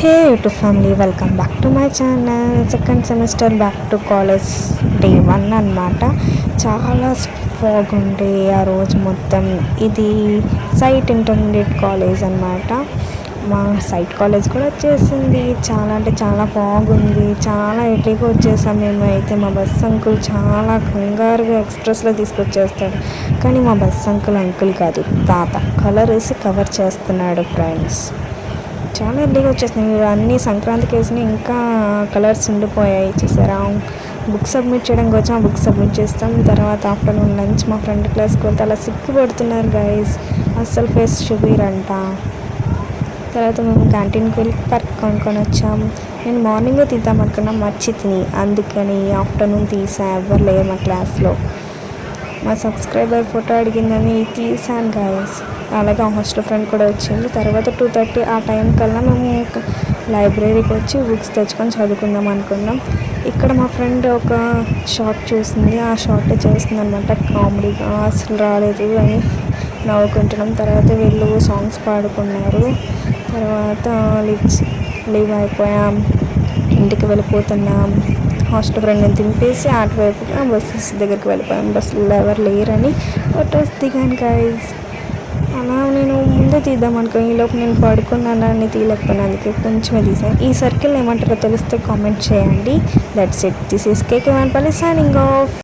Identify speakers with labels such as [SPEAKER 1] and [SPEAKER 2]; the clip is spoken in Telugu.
[SPEAKER 1] Hey YouTube family, welcome back to my channel. Second semester back to college day 1 అన్నమాట. చాలా ఫాగ్ ఉండే ఆ రోజు మొత్తం. ఇది సైట్ ఇంటర్మీడియట్ కాలేజ్ అన్నమాట. మా సైట్ కాలేజ్ కూడా వచ్చేసింది. చాలా అంటే చాలా ఫాగ్ ఉంది. చాలా ఎర్లీగా వచ్చేసాం మేము. అయితే మా బస్ అంకుల్ చాలా కంగారుగా ఎక్స్ప్రెస్లో తీసుకొచ్చేస్తాడు. కానీ మా బస్ అంకుల్ కాదు, తాత కలర్ వేసి కవర్ చేస్తున్నాడు ఫ్రెండ్స్. చాలా ఎర్లీగా వచ్చేసినాయి. అన్నీ సంక్రాంతికి వేసినాయి, ఇంకా కలర్స్ ఉండిపోయాయి. చూసారా, బుక్ సబ్మిట్ చేయడానికి వచ్చాం, బుక్ సబ్మిట్ చేస్తాం. తర్వాత ఆఫ్టర్నూన్ లంచ్ మా ఫ్రెండ్ క్లాస్కి వెళ్తే అలా సిక్కు పడుతున్నారు గైస్, అస్సలు ఫేస్ చూపిరంట. తర్వాత మేము క్యాంటీన్కి వెళ్ళి పర్క్ కొనుక్కొని వచ్చాం. నేను మార్నింగే తీద్దాం అనుకున్నా, మర్చి తిని, అందుకని ఆఫ్టర్నూన్ తీసా. ఎవరు లేరు మా క్లాస్లో. మా సబ్స్క్రైబర్ ఫోటో అడిగిందని తీసాను గైస్. అలాగే హాస్టల్ ఫ్రెండ్ కూడా వచ్చింది. తర్వాత 2:30 ఆ టైం కల్లా మేము లైబ్రరీకి వచ్చి బుక్స్ తెచ్చుకొని చదువుకుందాం అనుకున్నాం. ఇక్కడ మా ఫ్రెండ్ ఒక షార్ట్ చూసింది, ఆ షార్ట్ చేస్తుంది అనమాట. కామెడీగా అసలు రాలేదు అని నవ్వుకుంటున్నాం. తర్వాత వీళ్ళు సాంగ్స్ పాడుకున్నారు. తర్వాత లీవ్ అయిపోయాం, ఇంటికి వెళ్ళిపోతున్నాం. హాస్టల్ ఫ్రెండ్ని దింపేసి అటువైపుగా బస్సెస్ దగ్గరికి వెళ్ళిపోయాం. బస్సులో ఎవరు లేరని ఫొటోస్ దిగాను గైస్. అలా నేను ముందే తీద్దాం అనుకో, ఈలోపు నేను పడుకున్నానని తీయలేకపోయినా, అందుకే కొంచెమే తీసాను. ఈ సర్కిల్ ఏమంటారో తెలిస్తే కామెంట్ చేయండి. That's it, this is KK Vanpalli signing of.